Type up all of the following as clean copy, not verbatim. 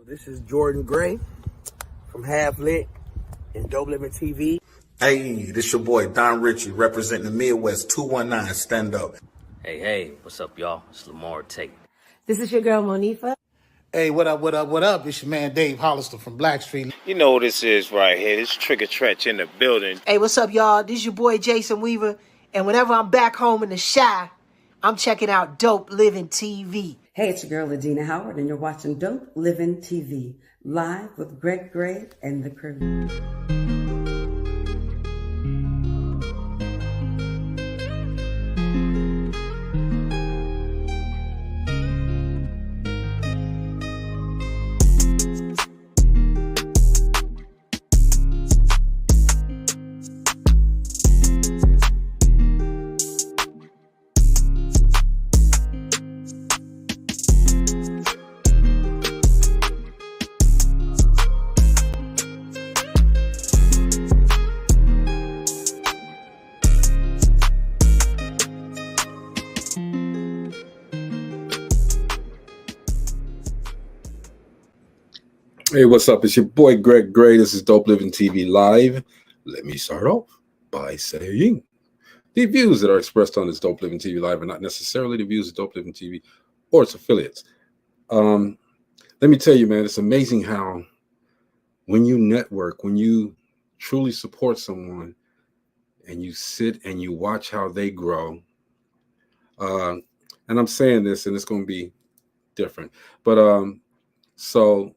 This is Jordan Gray from Half Lit and DopelivenTV. Hey, this your boy Don Ritchie representing the Midwest 219 Stand Up. Hey, what's up, y'all? It's Lamar Tate. This is your girl Monifa. Hey, what up? It's your man Dave Hollister from Blackstreet. You know what this is right here. This Trigger Tretch in the building. Hey, what's up, y'all? This is your boy Jason Weaver. And whenever I'm back home in the Chi, I'm checking out Dope Living TV. Hey, it's your girl Adina Howard, and you're watching Dope Living TV, live with Greg Gray and the crew. Hey, what's up? It's your boy Greg Gray. This is Dope Living TV Live. Let me start off by saying the views that are expressed on this Dope Living TV Live are not necessarily the views of Dope Living TV or its affiliates. Let me tell you, man, it's amazing how when you network, when you truly support someone and you sit and you watch how they grow, and I'm saying this and it's going to be different, but so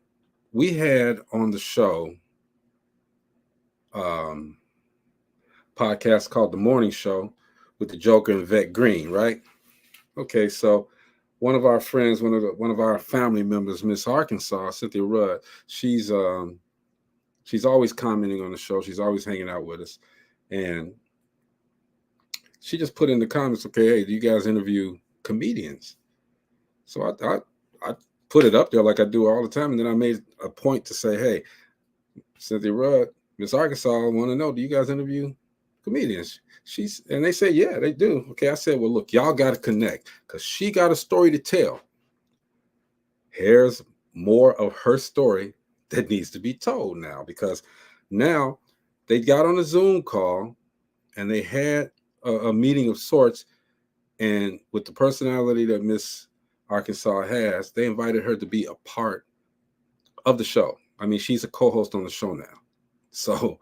we had on the show podcast called The Morning Show with the Joker and Vet Green, right? Okay, so one of our friends, one of our family members, Miss Arkansas, Cynthia Rudd, she's always commenting on the show. She's always hanging out with us. And she just put in the comments, okay, hey, do you guys interview comedians? So I put it up there like I do all the time. And then I made a point to say, hey, Cynthia Rudd, Miss Arkansas, I want to know, do you guys interview comedians? And they said, yeah, they do. Okay, I said, well, look, y'all got to connect because she got a story to tell. Here's more of her story that needs to be told now, because now they got on a Zoom call and they had a meeting of sorts. And with the personality that Miss Arkansas has, they invited her to be a part of the show. I mean, she's a co-host on the show now. So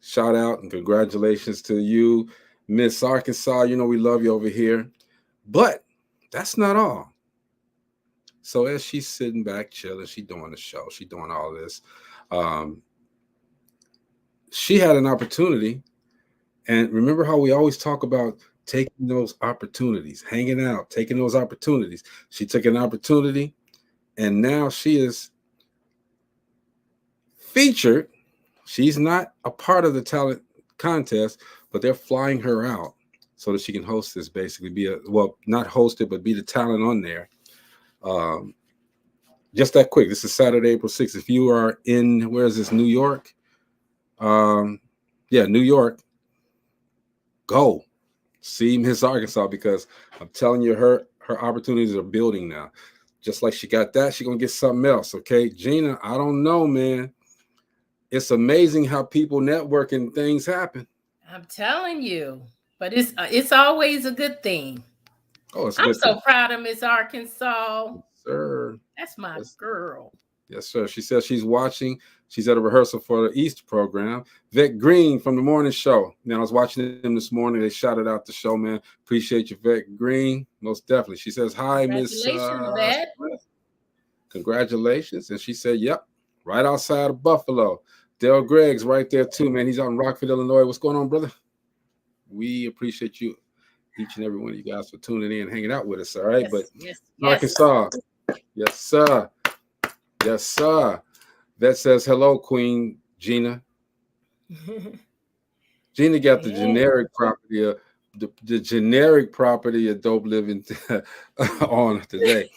shout out and congratulations to you, Miss Arkansas. You know, we love you over here. But that's not all. So as she's sitting back, chilling, she's doing the show, she's doing all this. She had an opportunity. And remember how we always talk about taking those opportunities, hanging out, taking those opportunities. She took an opportunity, and now she is featured. She's not a part of the talent contest, but they're flying her out so that she can host this, basically not host it, but be the talent on there. Just that quick. This is Saturday, April 6th. If you are in, where is this, New York? New York. Go see Miss Arkansas, because I'm telling you, her opportunities are building now. Just like she got that, she's gonna get something else. Okay, Gina, I don't know, man. It's amazing how people network and things happen. I'm telling you, but it's always a good thing. Oh, it's I'm good so thing. proud of Miss Arkansas. Yes, sir. That's my girl. Yes, sir. She says she's watching. She's at a rehearsal for the Easter program. Vet Green from the morning show. Now, I was watching them this morning. They shouted out the show, man. Appreciate you, Vet Green. Most definitely. She says, hi, Miss. Congratulations, Vet. Congratulations. And she said, yep, right outside of Buffalo. Dale Gregg's right there, too, man. He's out in Rockford, Illinois. What's going on, brother? We appreciate you, each and every one of you guys, for tuning in and hanging out with us, all right? Yes. Arkansas. Yes, sir. Yes, sir. That says hello, Queen Gina. Gina got the generic property of the generic property of Dope Living on today.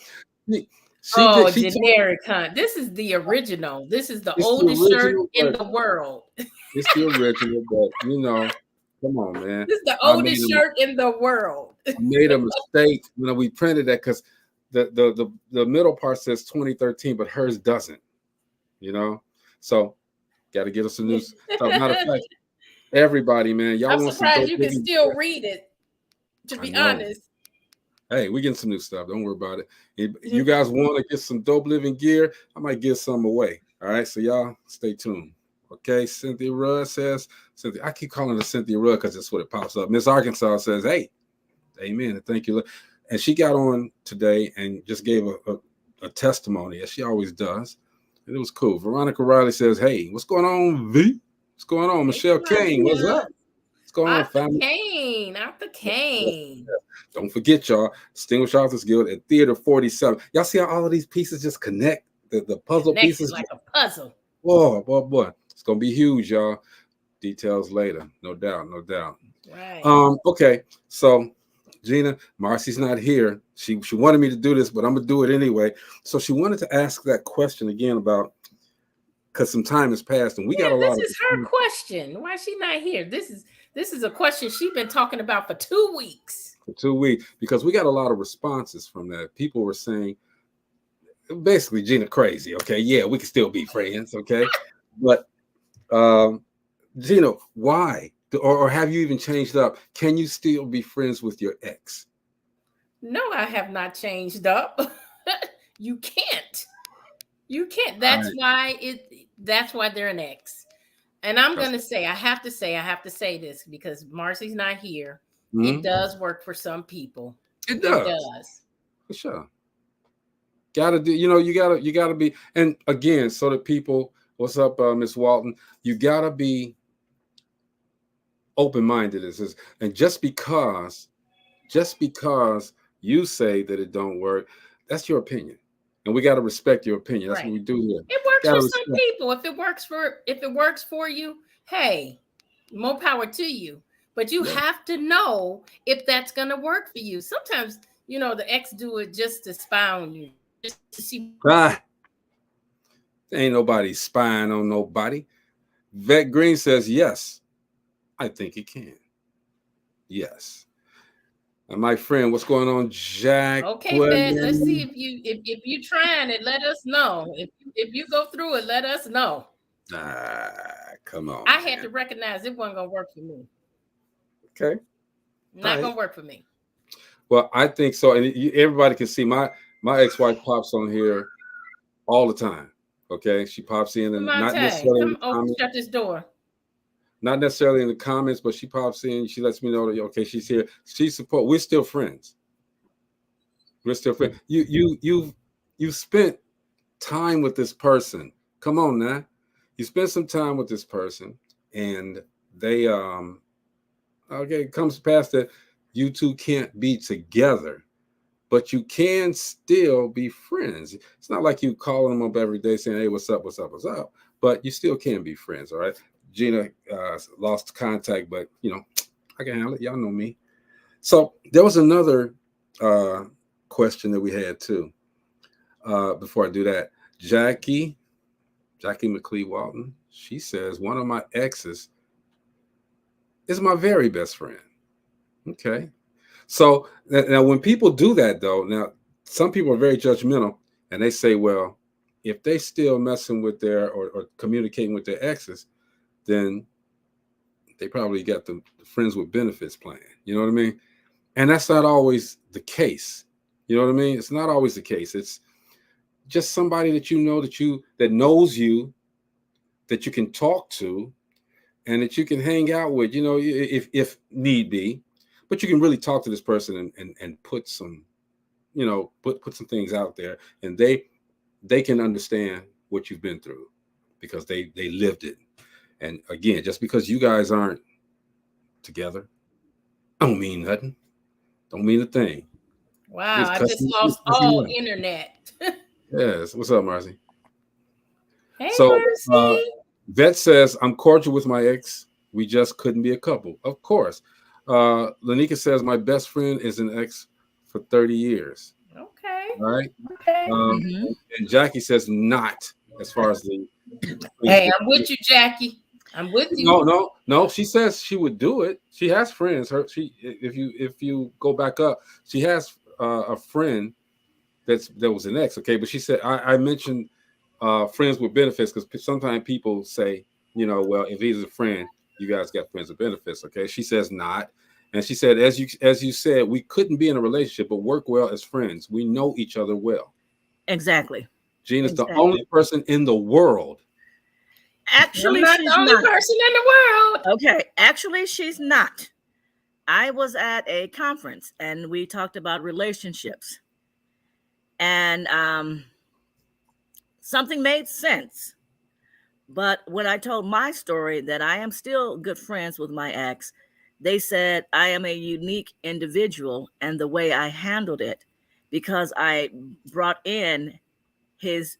Generic, huh? This is the original. This is the oldest shirt in the world. It's the original, but you know, come on, man. This is the oldest shirt in the world. I made a mistake when we printed that because the middle part says 2013, but hers doesn't. you know. So got to get us some new stuff. Matter of fact, everybody, man, y'all I'm want some surprised dope you can living? still read it, to I be know. honest. Hey, we getting some new stuff. Don't worry about it. If you guys want to get some dope living gear, I might give some away. All right, so y'all stay tuned. Okay, Cynthia Rudd says, Cynthia, I keep calling her Cynthia Rudd because that's what it pops up. Miss Arkansas says, hey, amen, and thank you. And she got on today and just gave a testimony, as she always does. And it was cool. Veronica Riley says, hey, what's going on, V? What's going on? Michelle Kane, what's up? What's going on, family? Arthur Kane. Don't forget, y'all, Distinguished Authors Guild at Theater 47. Y'all see how all of these pieces just connect? The puzzle Connected pieces? like a puzzle. Boy. It's going to be huge, y'all. Details later. No doubt. Right. Okay, so Gina, Marcy's not here. She wanted me to do this, but I'm going to do it anyway. So she wanted to ask that question again about, because some time has passed and we got a lot of... This is her question. Why is she not here? This is a question she's been talking about for 2 weeks. For 2 weeks, because we got a lot of responses from that. People were saying, basically, Gina crazy. Okay, yeah, we can still be friends. Okay, but Gina, why? Or have you even changed up? Can you still be friends with your ex? No, I have not changed up. You can't. That's right. That's why they're an ex. And I'm going to say, I have to say this because Marcy's not here. Mm-hmm. It does work for some people. It does. For sure. Gotta do, you gotta be, and again, so that people, what's up, Miss Walton? You gotta be open-minded. And just because you say that it don't work, that's your opinion. And we got to respect your opinion. That's what we do here. It works for some people. If it works for you, hey, more power to you. But you have to know if that's gonna work for you. Sometimes, the ex do it just to spy on you, just to see. Ain't nobody spying on nobody. Vet Green says yes. I think it can. Yes. And my friend, what's going on, Jack? Okay, Vet, let's see if you trying it. Let us know. If you go through it, let us know. Come on. I had to recognize it wasn't gonna work for me. Okay. Not gonna work for me. Well, I think so, and everybody can see my ex-wife pops on here all the time. Okay, she pops in and not necessarily. Shut this door. Not necessarily in the comments, but she pops in. She lets me know that okay, she's here. We're still friends. We're still friends. You spent time with this person. Come on now, you spent some time with this person, and they okay, it comes past that you two can't be together, but you can still be friends. It's not like you calling them up every day saying, hey, what's up? But you still can be friends, all right? Gina lost contact, but, I can handle it. Y'all know me. So there was another question that we had, too. Before I do that, Jackie McLeod Walton, she says, one of my exes is my very best friend. Okay. So now when people do that, though, now some people are very judgmental and they say, well, if they still messing with their or communicating with their exes, then they probably got the friends with benefits plan. You know what I mean? And that's not always the case. You know what I mean? It's not always the case. It's just somebody that that knows you, that you can talk to, and that you can hang out with, if need be. But you can really talk to this person and put some, put some things out there, and they can understand what you've been through because they lived it. And again, just because you guys aren't together, don't mean nothing. Don't mean a thing. Wow, I just lost all internet. Yes. What's up, Marcy? Hey, Marcy. Vet says, I'm cordial with my ex. We just couldn't be a couple. Of course. Lanika says, my best friend is an ex for 30 years. Okay. All right. Okay. And Jackie says, not as far as the. Hey, I'm with you, Jackie. I'm with you. No. She says she would do it. She has friends. If you go back up, she has a friend that was an ex. Okay. But she said, I mentioned friends with benefits, because sometimes people say, you know, well, if he's a friend, you guys got friends with benefits. Okay. She says not. And she said, as you said, we couldn't be in a relationship, but work well as friends. We know each other well. Exactly. Gina's the only person in the world. Actually, I'm not she's the only not. person in the world. Okay. Actually, she's not. I was at a conference and we talked about relationships. And something made sense. But when I told my story that I am still good friends with my ex, they said I am a unique individual and the way I handled it, because I brought in his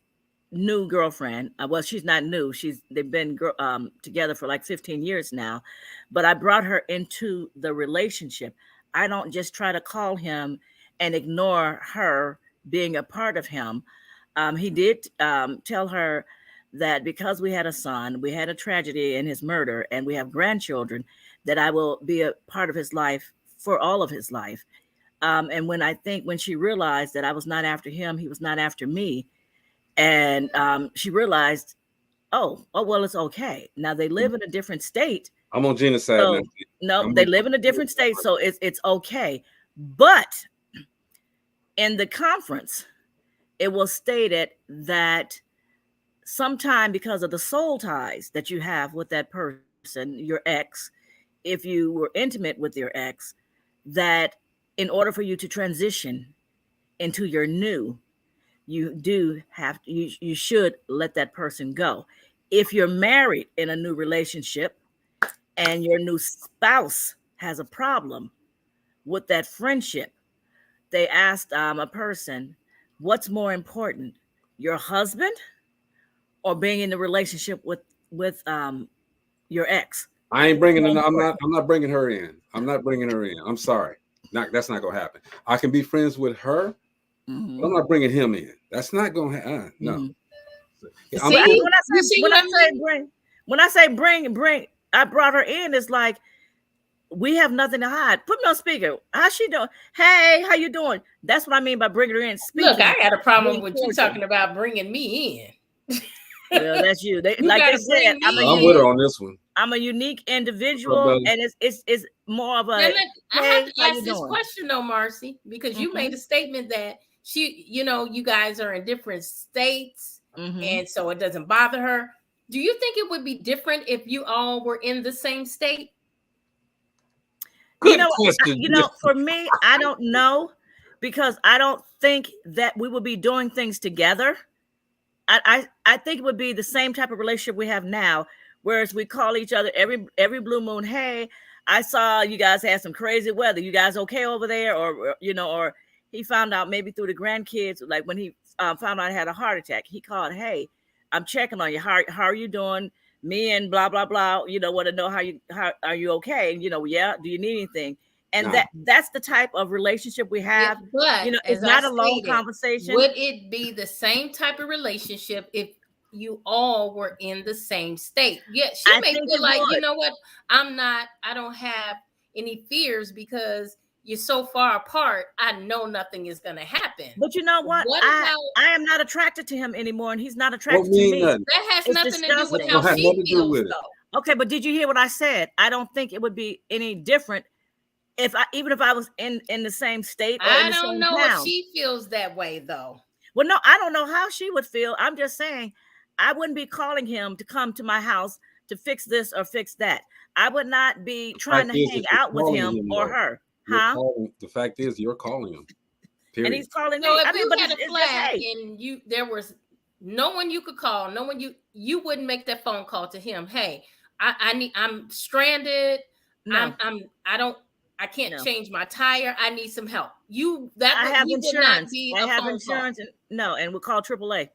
new girlfriend. Well, she's not new. They've been together for like 15 years now, but I brought her into the relationship. I don't just try to call him and ignore her being a part of him. He did tell her that because we had a son, we had a tragedy in his murder, and we have grandchildren, that I will be a part of his life for all of his life. And when she realized that I was not after him, he was not after me, and she realized, oh, well, it's okay. Now they live in a different state. I'm on Gina's side now. No, they live in a different state, so it's okay. But in the conference, it was stated that sometime, because of the soul ties that you have with that person, your ex, if you were intimate with your ex, that in order for you to transition into your new, you should let that person go. If you're married in a new relationship and your new spouse has a problem with that friendship, they asked a person, what's more important, your husband or being in the relationship with your ex? I ain't bringing her. I'm not bringing her in. I'm not bringing her in. I'm sorry. That's not gonna happen. I can be friends with her. Mm-hmm. But I'm not bringing him in. That's not gonna happen. No. Mm-hmm. When I say bring, I brought her in. It's like we have nothing to hide. Put me on speaker. How's she doing? Hey, how you doing? That's what I mean by bringing her in. Look, I got a problem with you talking about bringing me in. Well, that's you. Like they said, I'm with her on this one. I'm a unique individual, and it's more of a. I have to ask this question though, Marcy, because you made a statement that you guys are in different states, and so it doesn't bother her. Do you think it would be different if you all were in the same state? Good question. For me, I don't know, because I don't think that we would be doing things together. I think it would be the same type of relationship we have now, whereas we call each other every blue moon. Hey, I saw you guys had some crazy weather. You guys okay over there? Or he found out maybe through the grandkids, like when he found out I had a heart attack, he called, hey, I'm checking on you. How are you doing? Me and blah, blah, blah, want to know how are you okay? Yeah. Do you need anything? And that's the type of relationship we have. Yeah, but it's not a long conversation. Would it be the same type of relationship if you all were in the same state? Yeah, she may feel like, you know what? I don't have any fears because you're so far apart. I know nothing is going to happen. But you know what? I am not attracted to him anymore, and he's not attracted to me. That has nothing to do with how she feels, though. Okay, but did you hear what I said? I don't think it would be any different even if I was in the same state or in the same town. I don't know if she feels that way, though. Well, no, I don't know how she would feel. I'm just saying I wouldn't be calling him to come to my house to fix this or fix that. I would not be trying to hang out with him or her. The fact is, you're calling him. Period. And he's calling me. So if you had a flag and there was no one you could call, no one you wouldn't make that phone call to him. Hey, I'm stranded. No. I can't change my tire. I need some help. I have insurance. I have insurance, and we'll call AAA.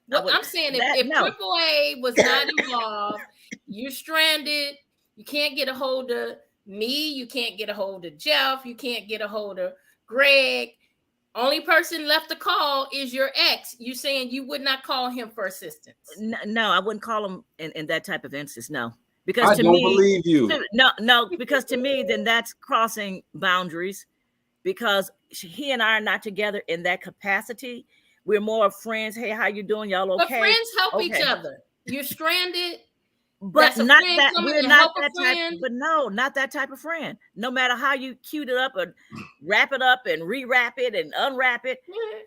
Well, I'm saying if AAA was not involved, you're stranded. You can't get a hold of me. You can't get a hold of Jeff. You can't get a hold of Greg. Only person left to call is your ex. You saying you would not call him for assistance? No, I wouldn't call him in that type of instance. No. Because I don't believe you. No, because to me, then that's crossing boundaries, because he and I are not together in that capacity. we're more friends. Hey, how you doing? Y'all okay? But friends help Okay. each other. You're stranded. But That's a not friend that coming we're to not help a that type. friend. But no, not that type of friend. No matter how you cute it up or wrap it up and rewrap it and unwrap it.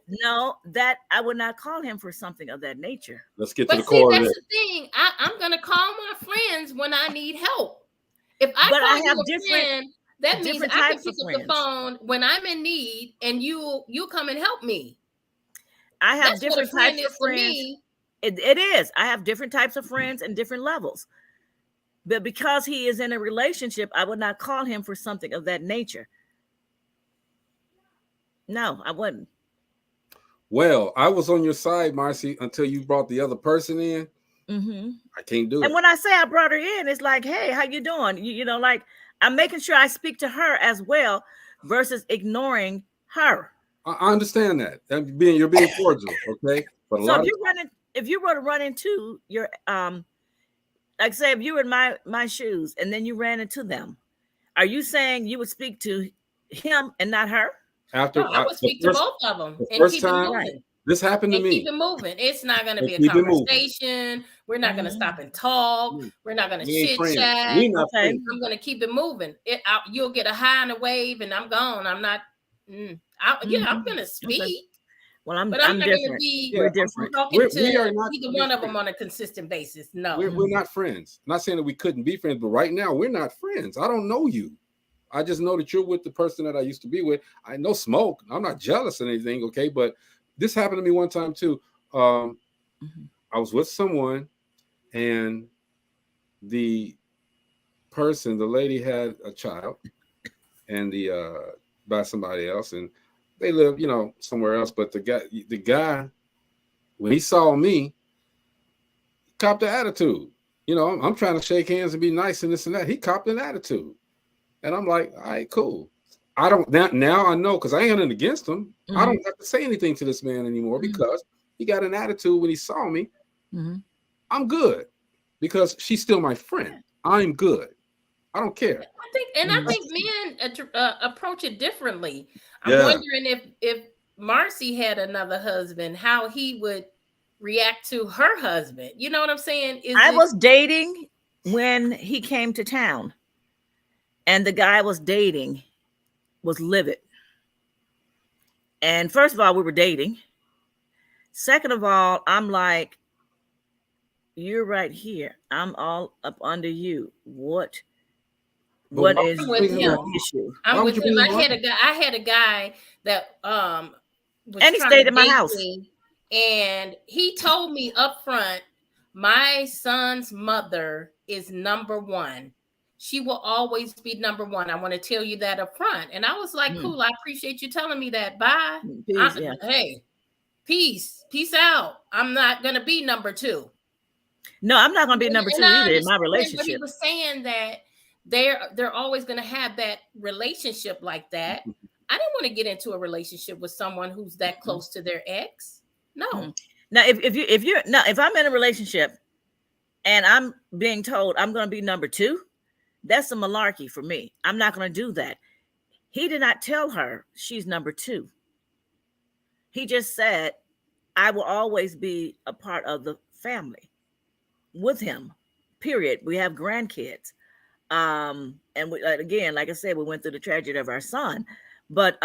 No, that I would not call him for something of that nature. Let's get to But the see, core of that's it. the thing. I'm gonna call my friends when I need help. If I But call I you have a different- friend, that means different I can types pick of up friends. the phone when I'm in need, and you come and help me. I have That's what a different friend types of is to friends. me. It is. I have different types of friends and different levels. But because he is in a relationship, I would not call him for something of that nature. No, I wouldn't. Well, I was on your side, Marcy, until you brought the other person in. Mm-hmm. I can't do it. And when I say I brought her in, it's like, hey, how you doing? You know, like I'm making sure I speak to her as well versus ignoring her. I understand that. You're being cordial, okay? But So if you were to run into your like say if you were in my shoes and then you ran into them, are you saying you would speak to him and not her? after No, I would speak to both of them the and first keep it time moving. this happened to And me. keep it moving. It's not going to And be a keep it moving. conversation. We're not going to stop and talk. We're not going to We ain't chit friends. chat. We not friends. I'm going to keep it moving. You'll get a high and a wave, and I'm gone. I'm not. I'm going to speak. Okay. Well, I'm not going to different. be We're different. talking We to are not either one of them on a consistent basis. No, we're not friends. I'm not saying that we couldn't be friends, but right now we're not friends. I don't know you. I just know that you're with the person that I used to be with. I know smoke. I'm not jealous or anything, okay? But this happened to me one time too. I was with someone, and the lady had a child, and by somebody else, and they live, somewhere else. But the guy, when he saw me, copped the attitude. I'm trying to shake hands and be nice and this and that. He copped an attitude. And I'm like, all right, cool. I don't now I know, because I ain't nothing against him. I don't have to say anything to this man anymore because he got an attitude when he saw me. I'm good because she's still my friend. I'm good. I don't care. I think men approach it differently. I'm wondering if Marcy had another husband, how he would react to her husband. You know what I'm saying? I was dating when he came to town, and the guy I was dating was livid. And first of all, we were dating. Second of all, I'm like, you're right here. I'm all up under you. What is the issue? I'm with him. I had a guy that was and he stayed in my house. And he told me up front, my son's mother is number one. She will always be number one. I want to tell you that up front. And I was like, cool, I appreciate you telling me that. Bye. Peace, Hey, peace out. I'm not going to be number two. No, I'm not going to be number two either in my relationship. But he was saying that they're always going to have that relationship like that. I didn't want to get into a relationship with someone who's that close to their ex. No. Now, if I'm in a relationship and I'm being told I'm going to be number two, that's a malarkey for me. I'm not going to do that. He did not tell her she's number two. He just said, I will always be a part of the family with him, period. We have grandkids. And we, again, like I said, we went through the tragedy of our son, but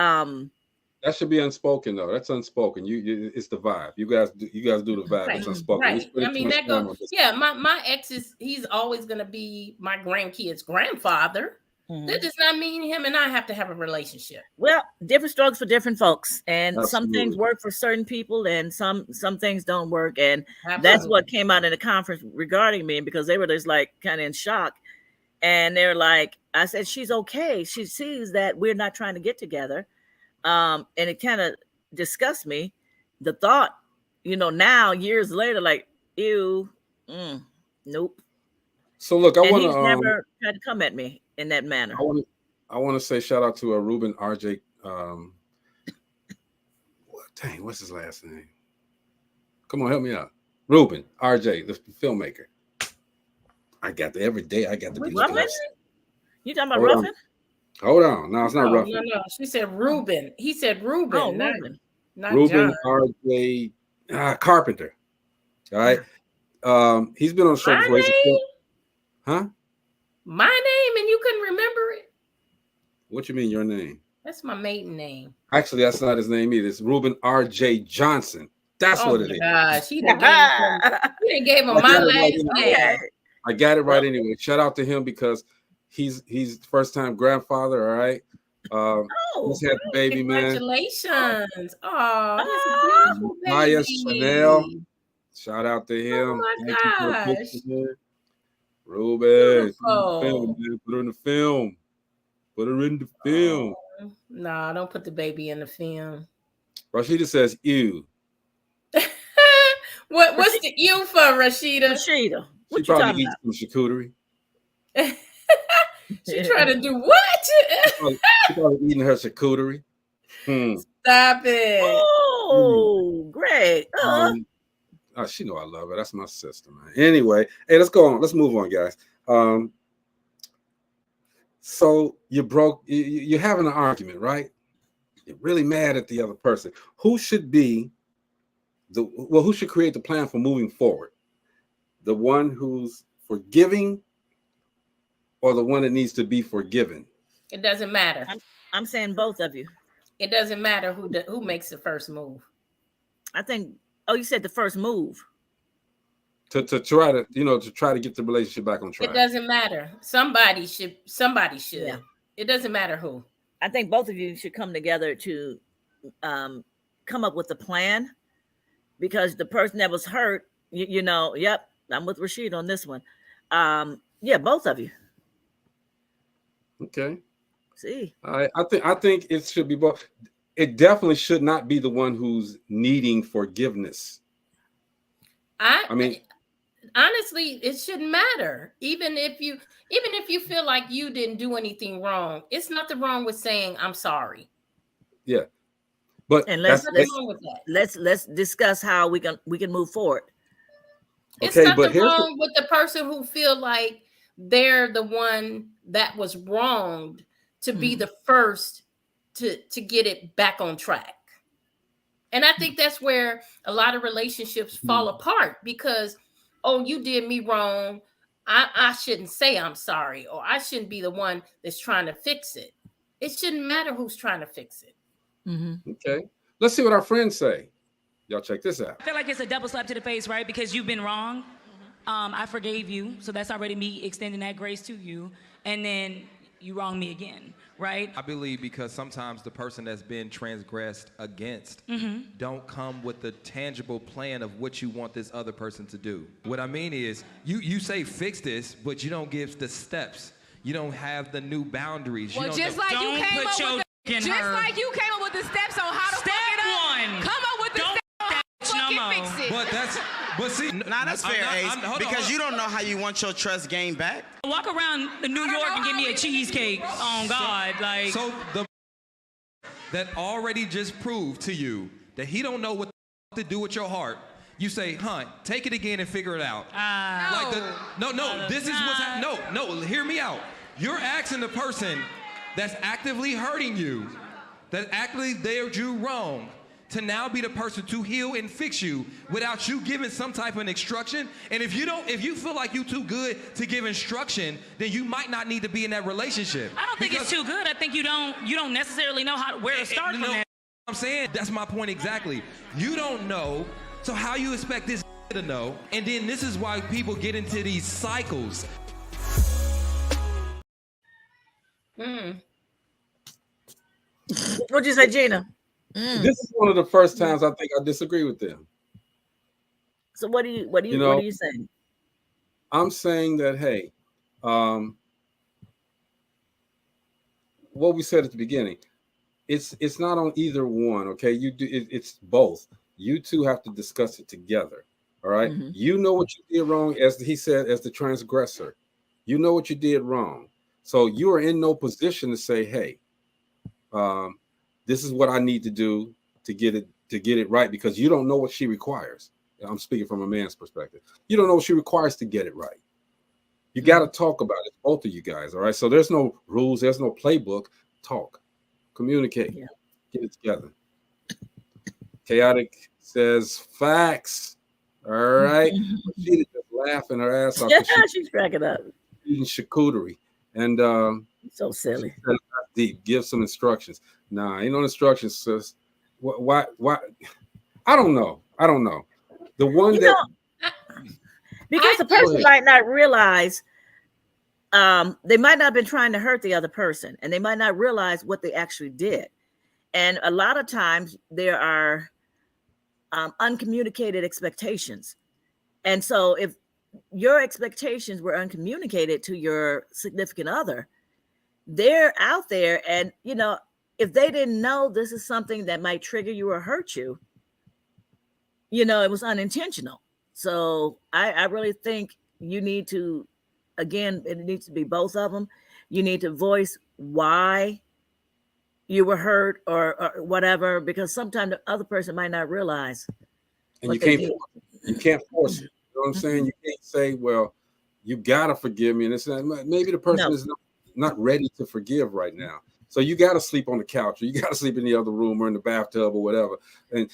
that should be unspoken though. That's unspoken. It's the vibe. You guys do the vibe. Right. It's unspoken. Right. I mean, that goes. Yeah, my ex he's always gonna be my grandkids' grandfather. That does not mean him and I have to have a relationship. Well, different strokes for different folks, and Absolutely. Some things work for certain people, and some things don't work. And That's what came out in the conference regarding me, because they were just like kind of in shock, and they're like, I said, she's okay. She sees that we're not trying to get together. And it kind of disgusts me. The thought, now years later, like, ew, nope. So look, I want to never tried to come at me in that manner. I want to say shout out to Ruben RJ. What's his last name? Come on, help me out. Ruben RJ, the filmmaker. I got to every day. I got to be looking up. You talking about Ruffin? Hold on. No, it's not Ruffin. No. She said Ruben. He said Ruben. Oh, Ruben. Not Ruben John. R.J. Carpenter. All right. He's been on the show My before. name? Huh? My name, and you couldn't remember it? What you mean, your name? That's my maiden name. Actually, that's not his name either. It's Ruben R.J. Johnson. That's what it is. Gosh, he done gave him my last name. I got it right anyway. Shout out to him because he's first time grandfather. All right. Just had the baby, man. Congratulations. Oh, that's a beautiful baby. Maya Chanel. Shout out to him. Oh my gosh. Ruben. Put her in the film. Put her in the film. No, don't put the baby in the film. Rashida says ew. What's the ew for, Rashida? Rashida. She probably eats some charcuterie. She trying to do what? She probably eating her charcuterie. Stop it. Oh, great. She know I love her. That's my sister, man. Anyway, hey, let's go on. Let's move on, guys. So you're having an argument, right? You're really mad at the other person. Who should be who should create the plan for moving forward? The one who's forgiving or the one that needs to be forgiven? It doesn't matter. I'm saying both of you. It doesn't matter who makes the first move. I think. Oh, you said the first move. To try to get the relationship back on track. It doesn't matter. Somebody should. Yeah. It doesn't matter who. I think both of you should come together to come up with a plan, because the person that was hurt, yep, I'm with Rashid on this one. Yeah, both of you. Okay. See, I think it should be both. It definitely should not be the one who's needing forgiveness. I mean, honestly, it shouldn't matter. Even if you feel like you didn't do anything wrong, it's nothing wrong with saying I'm sorry. Yeah, but let's discuss how we can move forward. It's nothing wrong with the person who feel like they're the one that was wronged to be the first to get it back on track. And I think that's where a lot of relationships fall apart, because, oh, you did me wrong. I shouldn't say I'm sorry, or I shouldn't be the one that's trying to fix it. It shouldn't matter who's trying to fix it. Okay. Let's see what our friends say. Y'all check this out. I feel like it's a double slap to the face, right? Because you've been wrong. I forgave you. So that's already me extending that grace to you. And then you wrong me again, right? I believe because sometimes the person that's been transgressed against don't come with the tangible plan of what you want this other person to do. What I mean is, you say fix this, but you don't give the steps. You don't have the new boundaries. Well, you just like you came up with the steps on how to fuck it up. Come up with the steps on how to fix it. But see, that's fair, Ace, because you don't know how you want your trust gained back. Walk around New York and give me a cheesecake. Oh God, like. So that already just proved to you that he don't know what to do with your heart. You say, take it again and figure it out. This is what's happening. No, hear me out. You're asking the person that's actively hurting you, that actively did you wrong, to now be the person to heal and fix you without you giving some type of instruction. And if you feel like you're too good to give instruction, then you might not need to be in that relationship. I don't think it's too good. I think you don't necessarily know where to start from that. I'm saying that's my point exactly. You don't know, so how you expect this to know? And then this is why people get into these cycles. What'd you say, Gina? This is one of the first times I think I disagree with them. So what are you saying? I'm saying that, hey, what we said at the beginning, it's not on either one. Okay, it's both. You two have to discuss it together. All right. You know what you did wrong, as he said, as the transgressor. You know what you did wrong. So you are in no position to say, hey, this is what I need to do to get it right, because you don't know what she requires. I'm speaking from a man's perspective. You don't know what she requires to get it right. You got to talk about it, both of you guys. All right. So there's no rules. There's no playbook. Talk, communicate, get it together. Chaotic says facts. All right. She just laughing her ass off. She's cracking up. Eating charcuterie. And so silly. Deep. Give some instructions. Nah, ain't no instructions, sis. Why? I don't know. The one because the person might not realize, they might not have been trying to hurt the other person, and they might not realize what they actually did. And a lot of times there are uncommunicated expectations. And so if your expectations were uncommunicated to your significant other, they're out there, and if they didn't know this is something that might trigger you or hurt you, it was unintentional. So I really think you need to, again, it needs to be both of them. You need to voice why you were hurt or whatever, because sometimes the other person might not realize. And you can't force it. You know what I'm saying? You can't say, well, you gotta forgive me. And it's not, maybe the person is not ready to forgive right now. So you gotta sleep on the couch, or you gotta sleep in the other room or in the bathtub or whatever. And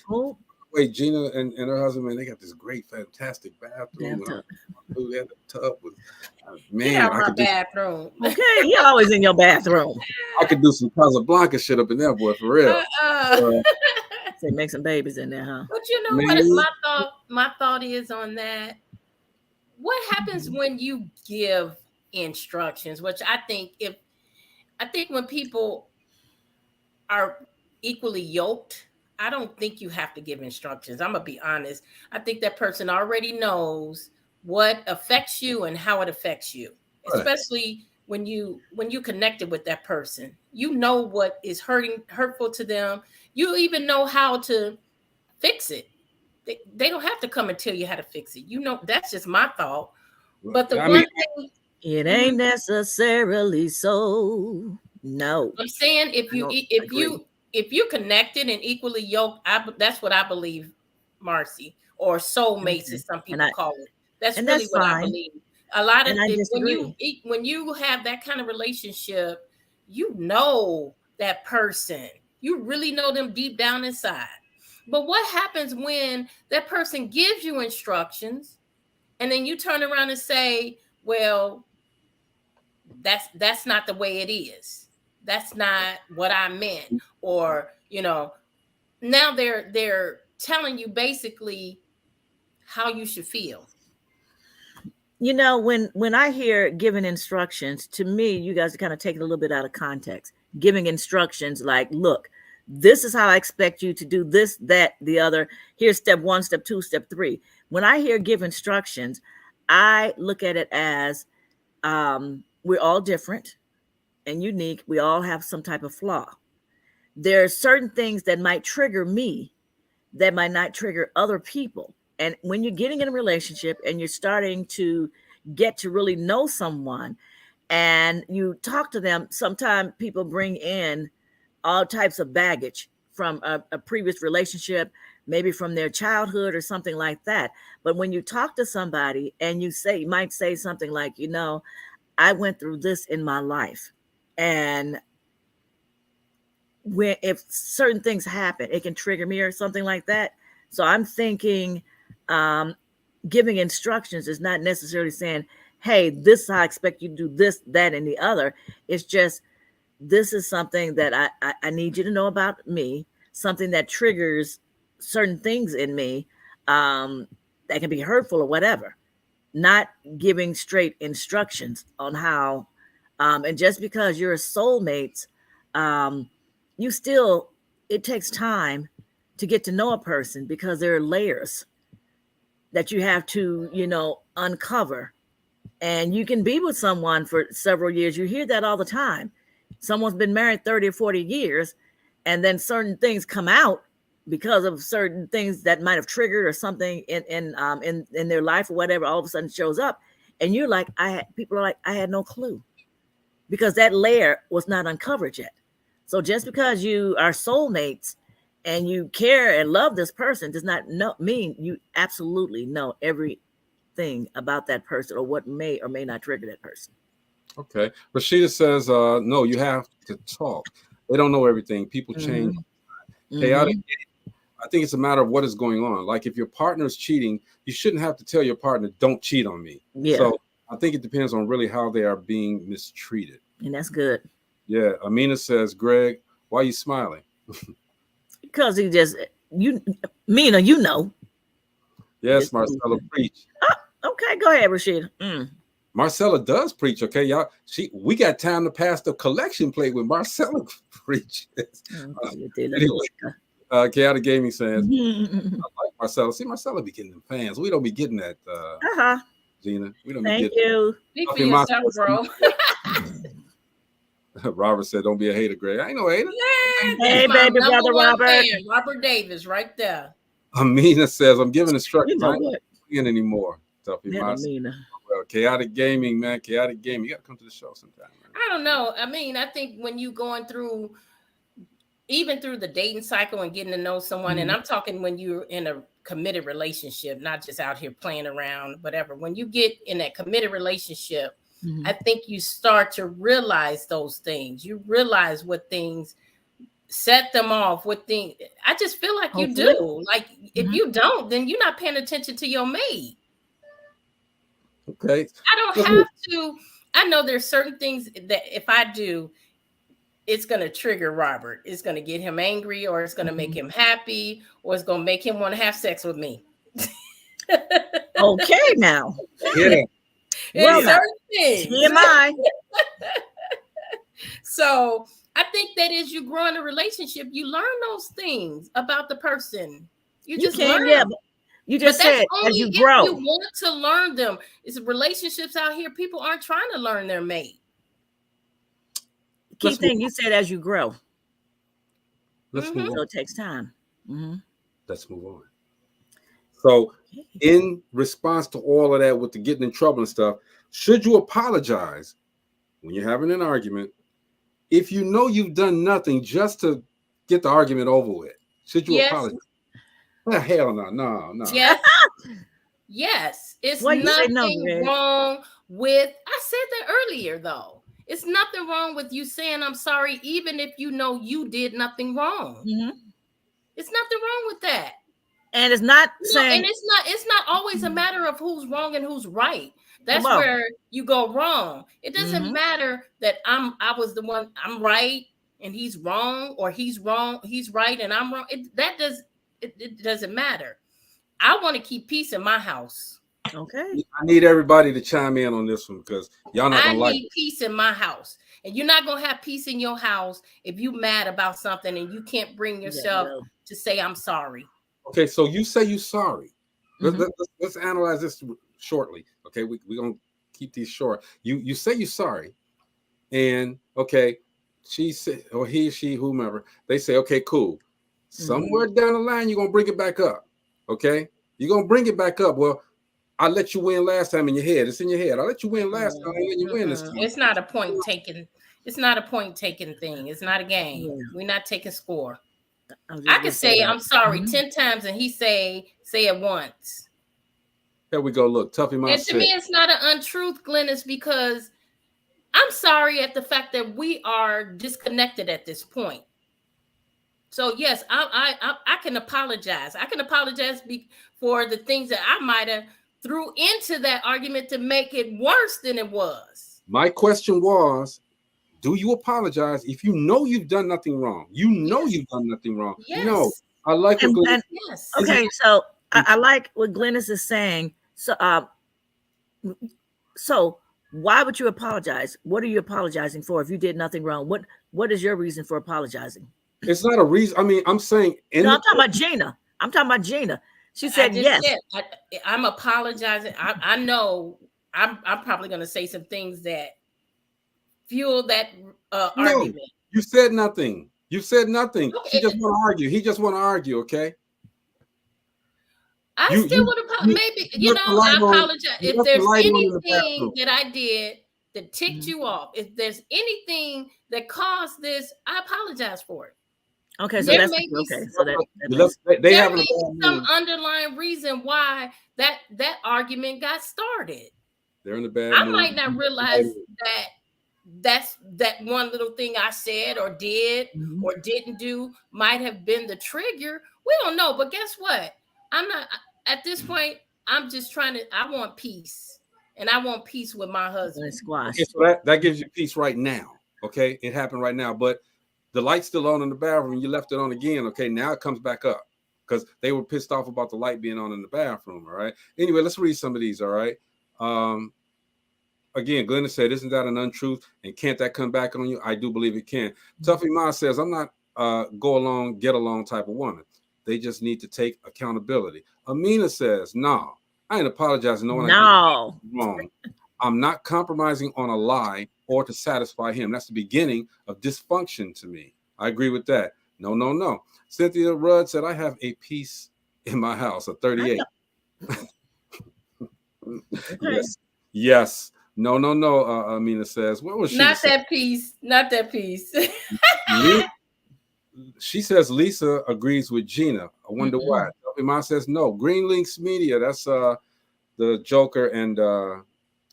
wait, Gina and her husband, man, they got this great, fantastic bathroom. They had a tub with man. My bathroom. Okay, you're always in your bathroom. I could do some Casablanca shit up in there, boy, for real. Say make some babies in there, huh? But what my thought is on that. What happens when you give instructions? Which I think when people are equally yoked, I don't think you have to give instructions. I'm gonna be honest. I think that person already knows what affects you and how it affects you, especially when you connected with that person. You know what is hurtful to them. You even know how to fix it. They don't have to come and tell you how to fix it. That's just my thought. But the one thing, it ain't necessarily so. No, I'm saying if you connected and equally yoked, that's what I believe, Marcy, or soulmates, as some people call it. That's really what I believe. A lot of when you have that kind of relationship, you know that person. You really know them deep down inside. But what happens when that person gives you instructions and then you turn around and say, well, that's not the way it is. That's not what I meant. Or, now they're telling you basically how you should feel. When I hear giving instructions, to me, you guys are kind of taking a little bit out of context. Giving instructions like, look, this is how I expect you to do this, that, the other. Here's step 1, step 2, step 3. When I hear give instructions, I look at it as we're all different and unique. We all have some type of flaw. There are certain things that might trigger me that might not trigger other people. And when you're getting in a relationship and you're starting to get to really know someone and you talk to them, sometimes people bring in all types of baggage from a previous relationship, maybe from their childhood or something like that. But when you talk to somebody and you might say something like, I went through this in my life. And if certain things happen, it can trigger me or something like that. So I'm thinking giving instructions is not necessarily saying, hey, this is how I expect you to do this, that, and the other. It's just, this is something that I need you to know about me, something that triggers certain things in me that can be hurtful or whatever. Not giving straight instructions on how, and just because you're a soulmate, it takes time to get to know a person because there are layers that you have to, uncover. And you can be with someone for several years. You hear that all the time. Someone's been married 30 or 40 years, and then certain things come out because of certain things that might have triggered or something in their life or whatever, all of a sudden shows up. And you're like, people are like, I had no clue, because that layer was not uncovered yet. So just because you are soulmates and you care and love this person does not mean you absolutely know everything about that person or what may or may not trigger that person. Okay. Rashida says, no, you have to talk. They don't know everything. People change. Chaotic. I think it's a matter of what is going on. Like if your partner is cheating, you shouldn't have to tell your partner, don't cheat on me. Yeah. So I think it depends on really how they are being mistreated. And that's good. Yeah. Amina says, Greg, why are you smiling? Because he just, Mina, you know. Yes, Marcella, preach. Okay, go ahead, Rashida. Marcella does preach, okay, y'all. We got time to pass the collection plate when Marcella preaches. Anyway, Chaotic Gaming says, I like Marcella. See, Marcella be getting them fans. We don't be getting that, Gina. We don't Thank be getting you. Speak for yourself, bro. Robert said, don't be a hater, Greg. I ain't no hater. Hey, baby brother Robert. Robert Davis right there. Amina says, I'm giving instructions. You know I ain't playing anymore. Well, Chaotic Gaming, man. Chaotic Gaming. You got to come to the show sometime. Man. I don't know. I mean, I think when you going through, even through the dating cycle and getting to know someone, and I'm talking when you're in a committed relationship, not just out here playing around, whatever. When you get in that committed relationship, I think you start to realize those things. You realize what things set them off, what things. I just feel like you do. Like if you don't, then you're not paying attention to your mate. Okay. I don't have to. I know there's certain things that if I do, it's going to trigger Robert. It's going to get him angry, or it's going to make him happy, or it's going to make him want to have sex with me. Okay, now. Yeah. Well, certain things. TMI. So I think that as you grow in a relationship, you learn those things about the person. You just learn. Yeah, you just said as you grow. You want to learn them. It's relationships out here. People aren't trying to learn their mate. Key thing you said as you grow. Let's move on. So it takes time. Let's move on. So in response to all of that with the getting in trouble and stuff, should you apologize when you're having an argument if you know you've done nothing just to get the argument over with? Should you apologize? Oh, hell no, no. Yes. Yes. It's nothing wrong with, I said that earlier though. It's nothing wrong with you saying I'm sorry, even if you know you did nothing wrong. It's nothing wrong with that. And it's not saying, and it's not always a matter of who's wrong and who's right. That's where you go wrong. It doesn't matter that I was the one, I'm right and he's wrong, or he's wrong, he's right and I'm wrong. It doesn't matter. I want to keep peace in my house. Okay. I need everybody to chime in on this one because y'all not gonna like it. I need peace in my house. And you're not gonna have peace in your house if you mad about something and you can't bring yourself to say I'm sorry. Okay, so you say you're sorry. Let's analyze this shortly. Okay, we're gonna keep these short. You say you're sorry, and okay, she said, or he, she, whomever, they say, okay, cool. Somewhere down the line, you're gonna bring it back up. Okay, you're gonna bring it back up. Well, I let you win last time in your head. It's in your head. I let you win last time, and you win this time. It's not a point taken. It's not a point taken thing. It's not a game. We're not taking score. I can say I'm sorry 10 times, and he say it once. There we go. Look, Tuffy Mom. And to me, it's not an untruth, Glennis, because I'm sorry at the fact that we are disconnected at this point. So yes, I can apologize. I can apologize for the things that I might have threw into that argument to make it worse than it was. My question was, do you apologize if you know you've done nothing wrong? You know you've done nothing wrong. Yes. No, I like what Glennis. Yes. Okay, so I like what Glennis is saying. So why would you apologize? What are you apologizing for if you did nothing wrong? What is your reason for apologizing? It's not a reason. I mean, I'm saying. No, I'm talking about Gina. She said yes. I'm apologizing. I know I'm probably going to say some things that fuel that argument. You said nothing. You said nothing. Okay. She just want to argue. He just want to argue. Okay. I still would apologize. Maybe I apologize if there's anything that I did that ticked you off. If there's anything that caused this, I apologize for it. Okay, so there that's may okay. There may be some underlying reason why that argument got started. They're in the bad. I might not realize that's that one little thing I said or did or didn't do might have been the trigger We don't know, but guess what? I'm not at this point. I'm just trying to. I want peace, and I want peace with my husband. Squash. Okay, so that gives you peace right now. Okay, it happened right now, but the light's still on in the bathroom. And you left it on again. Okay, now it comes back up because they were pissed off about the light being on in the bathroom. All right. Anyway, let's read some of these. All right. Again, Glenda said, "Isn't that an untruth? And can't that come back on you?" I do believe it can. Tuffy Ma says, "I'm not go along, get along type of woman. They just need to take accountability." Amina says, "No, I ain't apologizing. No, wrong. I'm not compromising on a lie or to satisfy him. That's the beginning of dysfunction to me." I agree with that. No. Cynthia Rudd said, "I have a piece in my house, a 38." Okay. Yes. No. Amina says, "What was she?" Not that piece. Not that piece. She says Lisa agrees with Gina. I wonder why. Mom says no. Green Links Media. That's the Joker and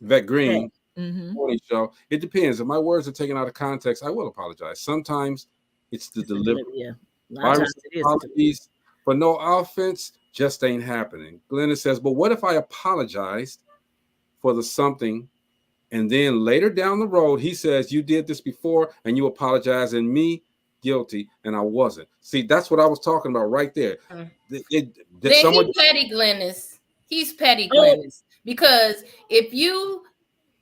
Vet Green morning show. It depends. If my words are taken out of context, I will apologize. Sometimes it's the delivery. Yeah. Apologies for no offense just ain't happening. Glenda says, "But what if I apologized for the something, and then later down the road he says you did this before and you apologize and me guilty and I wasn't?" See, that's what I was talking about right there. He's petty, Glennis. He's petty, Glennis. Because if you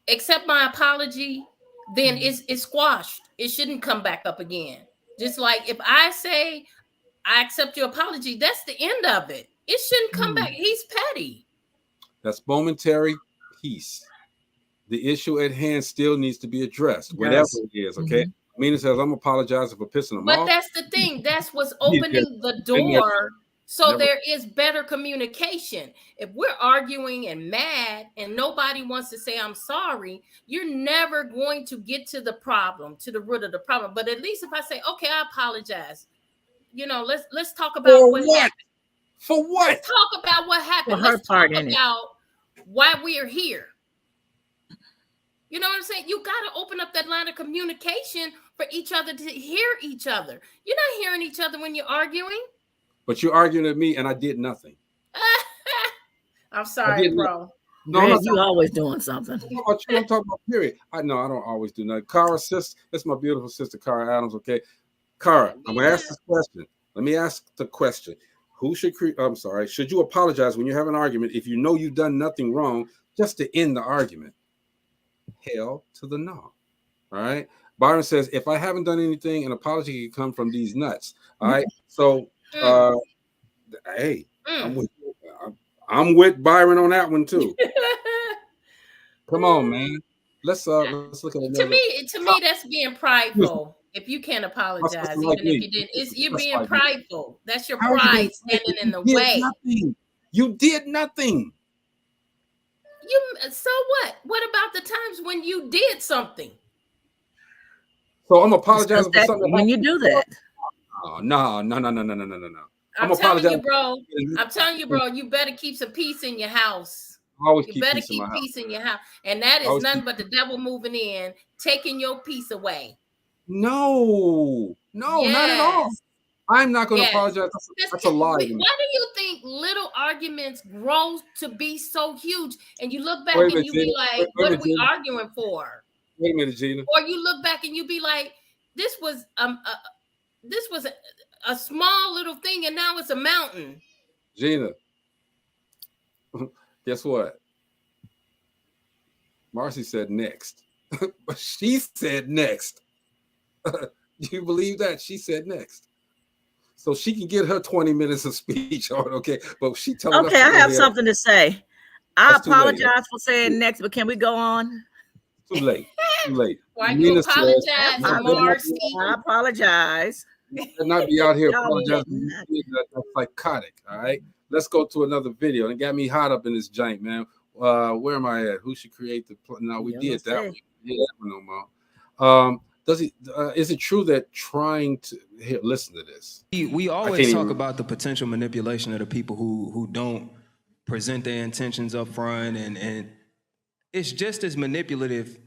accept my apology, then it's squashed. It shouldn't come back up again. Just like if I say I accept your apology, that's the end of it. It shouldn't come back. He's petty. That's momentary peace. The issue at hand still needs to be addressed, whatever it is. Okay. Mina says, "I'm apologizing for pissing him off." But that's the thing. That's what's opening the door. So there is better communication. If we're arguing and mad and nobody wants to say I'm sorry, you're never going to get to the problem, to the root of the problem. But at least if I say, okay, I apologize, let's talk about what happened. For what? Let's talk about what happened. Let's talk about why we are here. You know what I'm saying? You got to open up that line of communication for each other to hear each other. You're not hearing each other when you're arguing. But you're arguing at me and I did nothing. I'm sorry, bro. No, you always doing something. I'm talking about period. I don't always do nothing. Cara, sis, that's my beautiful sister, Cara Adams. Okay. Cara, I'm going to ask this question. Let me ask the question. Should you apologize when you have an argument if you know you've done nothing wrong just to end the argument? Hell to the no. All right. Byron says, "If I haven't done anything, an apology can come from these nuts." All right. So, hey, I'm with Byron on that one too. Come on, man. Let's look at it. To me, that's being prideful. If you can't apologize, even if you didn't, you're being prideful. That's your pride standing in the way. You did nothing. So what? What about the times when you did something? So I'm apologizing for something when you do that. No. I'm telling you, bro. You better keep some peace in your house. You better keep peace in your house, and that is nothing but the devil moving in, taking your peace away. No, not at all. I'm not going to apologize. That's a lie. Why do you think little arguments grow to be so huge? And you look back and you be like, what are we arguing for? Wait a minute, Gina. Or you look back and you be like, this was a small little thing and now it's a mountain. Gina, guess what? Marcy said next. She said next. Do you believe that? She said next. So she can get her 20 minutes of speech on, okay? But she told us. Okay, I have something to say. I apologize for saying next, but can we go on? Too late. Why you apologize, Marcy? I apologize. Not be out here apologizing. That's psychotic, all right? Let's go to another video. It got me hot up in this jank, man. Where am I at? Who should create the... No, we did that one. Yeah, that one no more. Is it true that trying to listen to this? We always talk about the potential manipulation of the people who don't present their intentions up front, and it's just as manipulative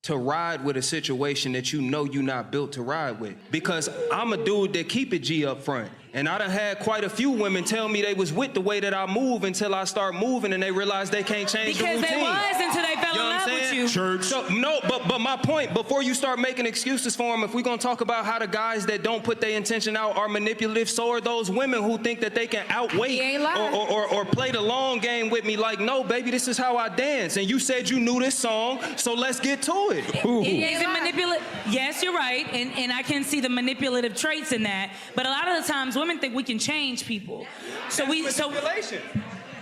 to ride with a situation that you know you're not built to ride with. Because I'm a dude that keep it G up front. And I done had quite a few women tell me they was with the way that I move until I start moving and they realize they can't change the routine. Because they was until they fell in love with you. Church. So, no, but my point, before you start making excuses for them, if we're going to talk about how the guys that don't put their intention out are manipulative, so are those women who think that they can outweight or play the long game with me. Like, no, baby, this is how I dance. And you said you knew this song, so let's get to it. Is it manipulative? Yes, you're right. And I can see the manipulative traits in that. But a lot of the times, women think we can change people. So manipulation.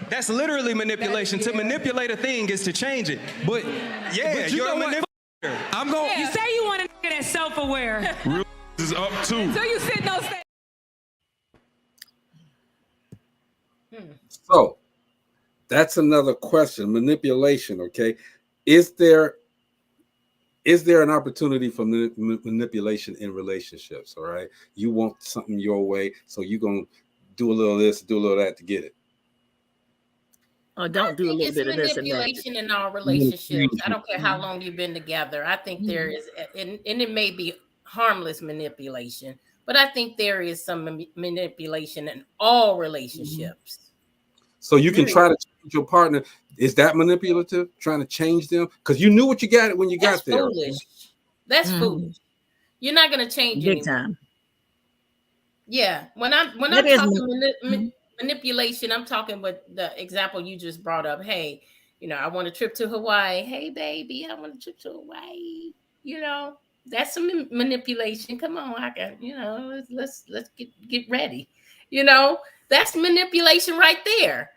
That's literally manipulation. To manipulate a thing is to change it. But yeah, you're a manipulator. I'm going. You say you want a nigga that's self-aware. Real is up too. So you sit no stay. So that's another question. Manipulation. Okay, is there an opportunity for manipulation in relationships? All right, you want something your way, so you're gonna do a little this, do a little that to get it. Or don't do a little bit of this and that. Manipulation in our relationships. I don't care how long you've been together. I think there is, and it may be harmless manipulation, but I think there is some manipulation in all relationships. So you can try to change your partner. Is that manipulative? Trying to change them because you knew what you got when you got there. Foolish. That's foolish. You're not going to change big anyone. Time. Yeah, when I'm talking manipulation, I'm talking with the example you just brought up. Hey, I want a trip to Hawaii. Hey, baby, I want a trip to Hawaii. That's some manipulation. Come on, I got, let's get ready. That's manipulation right there.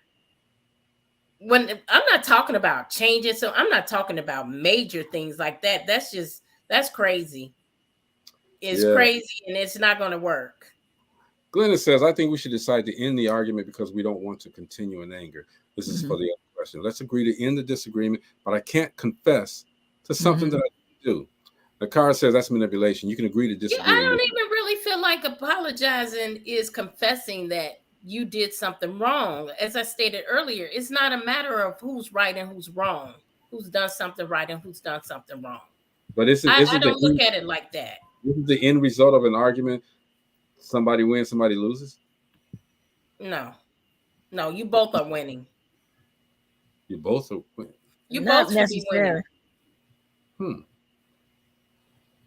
When I'm not talking about changes, so I'm not talking about major things like that. That's crazy. It's crazy, and it's not going to work. Glenna says, I think we should decide to end the argument because we don't want to continue in anger. This is for the other question. Let's agree to end the disagreement, but I can't confess to something that I do. The card says that's manipulation. You can agree to disagree. I don't even really feel like apologizing is confessing that you did something wrong. As I stated earlier, it's not a matter of who's right and who's wrong, who's done something right and who's done something wrong. But I don't look at it like that. This is the end result of an argument. Somebody wins, somebody loses? No, you both are winning. You both are winning. You both should be winning.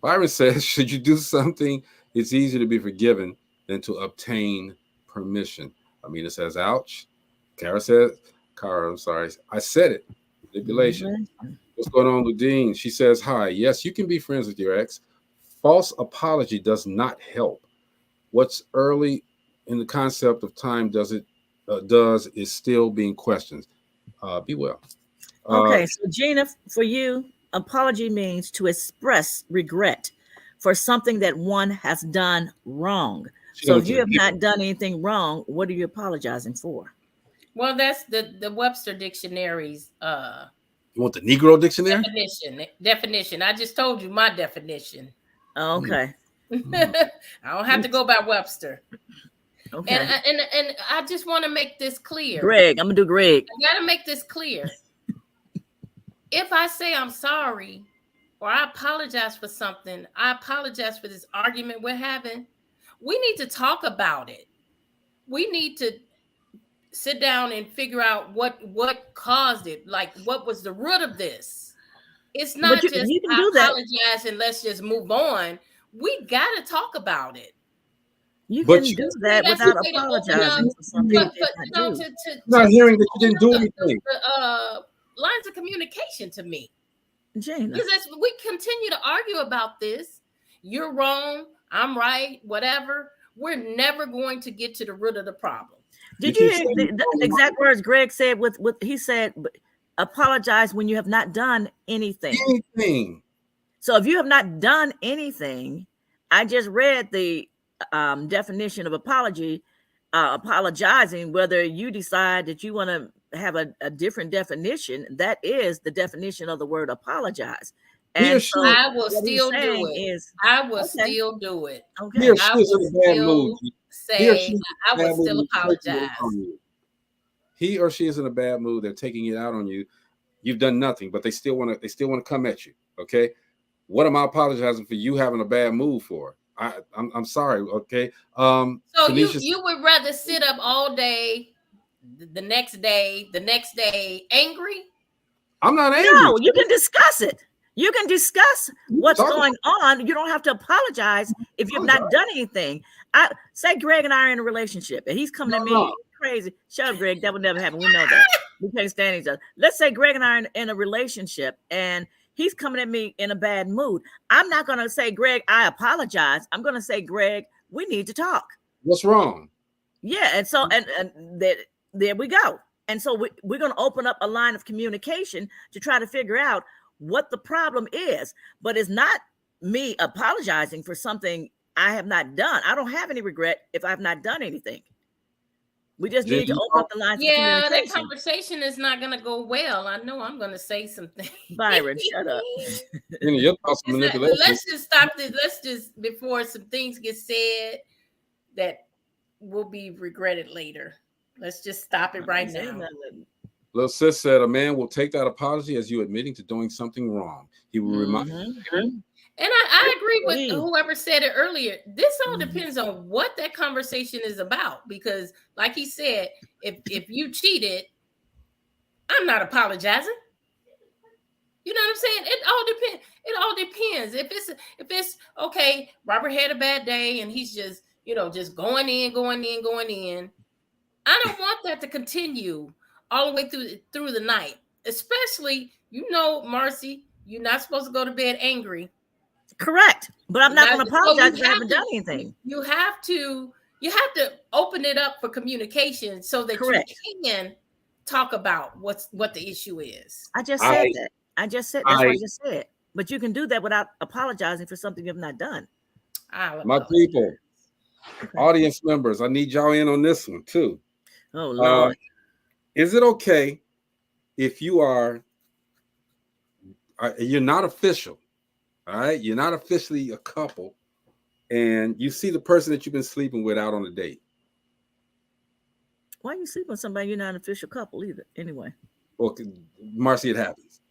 Byron says, should you do something, it's easier to be forgiven than to obtain permission. Amina says, ouch. Kara says, I'm sorry. I said it. Manipulation. What's going on with Dean? She says, hi. Yes, you can be friends with your ex. False apology does not help. What's early in the concept of time does is still being questioned. Be well. Okay, so Gina, for you, apology means to express regret for something that one has done wrong. So if you have not done anything wrong, what are you apologizing for? Well, that's the Webster Dictionary's you want the Negro Dictionary? Definition. I just told you my definition. Okay. I don't have to go by Webster. Okay. And I just want to make this clear. Greg, I'm gonna do Greg. I gotta make this clear. If I say I'm sorry or I apologize for something, I apologize for this argument we're having, we need to talk about it. We need to sit down and figure out what caused it. Like, what was the root of this? It's not just I apologize and let's just move on. We got to talk about it. You can do that without apologizing for something. Not hearing that you didn't do anything. Lines of communication to me. Jane. Because as we continue to argue about this, you're wrong, I'm right, whatever, we're never going to get to the root of the problem. Did you hear the exact words Greg said with he said, apologize when you have not done anything. So if you have not done anything, I just read the definition of apology, apologizing, whether you decide that you want to have a different definition, that is the definition of the word apologize. And so I will still do it. I will still do it. Okay. I will still say I will still apologize. He or she is in a bad mood. They're taking it out on you. You've done nothing, but they still want to come at you. Okay. What am I apologizing for you having a bad mood for? I'm sorry. Okay. So Tanisha, you would rather sit up all day, the next day angry? I'm not angry. No, you can discuss it. You can discuss what's talk going on. You don't have to apologize if you've not done anything. I say Greg and I are in a relationship, and he's coming at me crazy. Shut up, Greg. That would never happen. We know that. We can't stand each other. Let's say Greg and I are in a relationship, and he's coming at me in a bad mood. I'm not going to say, Greg, I apologize. I'm going to say, Greg, we need to talk. What's wrong? Yeah, and so and there we go. And so we're going to open up a line of communication to try to figure out what the problem is. But it's not me apologizing for something I have not done. I don't have any regret if I've not done anything. We just need to open up the lines of communication. That conversation is not going to go well. I know I'm going to say something. Byron, shut up. Let's just stop this. Let's just, before some things get said that will be regretted later. Let's just stop it right now. Little sis said, a man will take that apology as you admitting to doing something wrong. He will remind you. And I agree with whoever said it earlier. This all depends on what that conversation is about. Because like he said, if you cheated, I'm not apologizing. You know what I'm saying? It all depends. If it's okay, Robert had a bad day and he's just, just going in. I don't want that to continue all the way through the night. Especially, Marcy, you're not supposed to go to bed angry. Correct. But I'm not going to apologize if I haven't done anything. You have to open it up for communication so that you can talk about what the issue is. I just said that. That's what I just said. But you can do that without apologizing for something you have not done. My people, audience members, I need y'all in on this one too. Oh, Lord. Is it okay if you're not official, all right? You're not officially a couple, and you see the person that you've been sleeping with out on a date? Why are you sleeping with somebody you're not an official couple either? Anyway. Well, Marcy, it happens.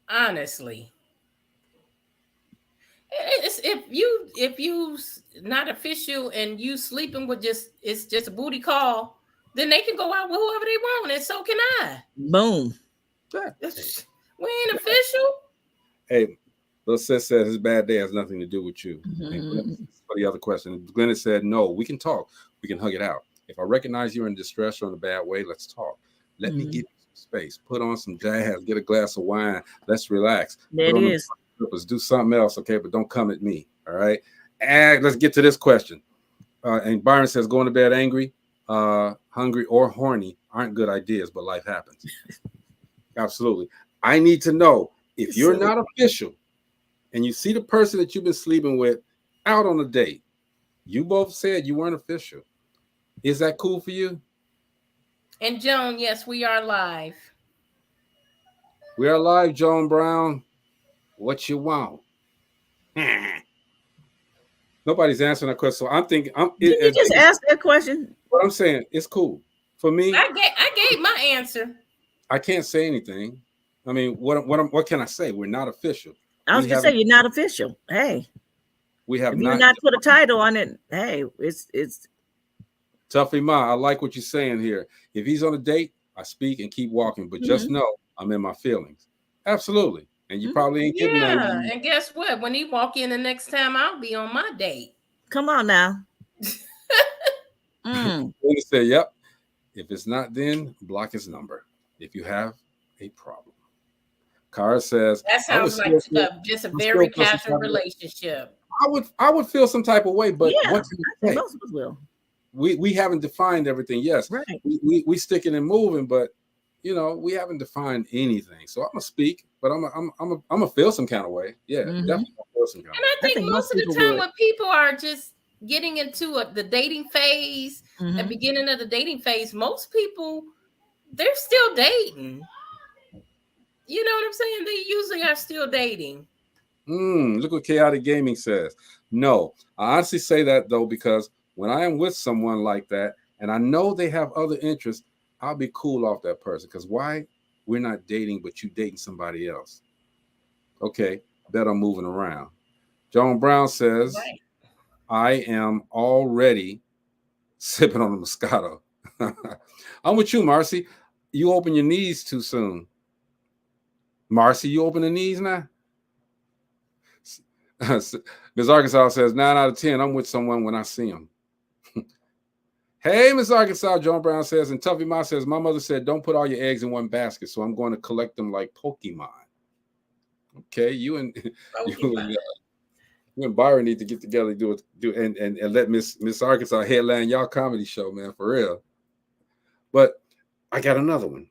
Honestly. If you not official and you sleeping with it's just a booty call, then they can go out with whoever they want, and so can I. Boom. Yeah. We ain't official. Hey, little sis said his bad day has nothing to do with you. For the other question, Glenn said, no, we can talk. We can hug it out. If I recognize you're in distress or in a bad way, let's talk. Let me give you some space. Put on some jazz. Get a glass of wine. Let's relax. There it is. Do something else, okay? But don't come at me, all right? And let's get to this question. And Byron says, going to bed angry, hungry, or horny aren't good ideas, but life happens. Absolutely. I need to know, if you're not official and you see the person that you've been sleeping with out on a date, you both said you weren't official. Is that cool for you? And Joan, yes, we are live. We are live, Joan Brown. What you want? Nobody's answering that question. So I'm thinking, Did you just ask that question? What I'm saying, it's cool. For me, I gave my answer. I can't say anything. I mean, what can I say? We're not official. I was just saying you're not official. Hey. We have if you not put a title on it. Hey, it's Tuffy Ma, I like what you're saying here. If he's on a date, I speak and keep walking, but just know I'm in my feelings. Absolutely. And you probably ain't getting that. Yeah, and guess what? When he walk in the next time, I'll be on my date. Come on now. He said, yep. If it's not, then block his number if you have a problem. Kara says that sounds like just a very casual relationship. I would feel some type of way, but what can you say? Most of us will. We haven't defined everything. Yes, right. We sticking and moving, but we haven't defined anything. So I'm gonna speak, but I'm gonna feel some kind of way. Yeah, definitely feel some kind of way. And I think most of the time when people are just getting into the dating phase, the beginning of the dating phase, most people, they're still dating. You know what I'm saying? They usually are still dating. Look what Chaotic Gaming says. No, I honestly say that though, because when I am with someone like that and I know they have other interests, I'll be cool off that person. Because why? We're not dating, but you dating somebody else. Okay, bet I'm moving around. Joan Brown says, I am already sipping on a Moscato. I'm with you, Marcy. You open your knees too soon. Marcy, you open the knees now? Ms. Arkansas says, 9 out of 10, I'm with someone when I see them. Hey, Ms. Arkansas, John Brown says, and Tuffy Ma says, my mother said, don't put all your eggs in one basket, so I'm going to collect them like Pokemon. Okay, you and Byron need to get together, and let Miss Arkansas headline y'all comedy show, man, for real. But I got another one.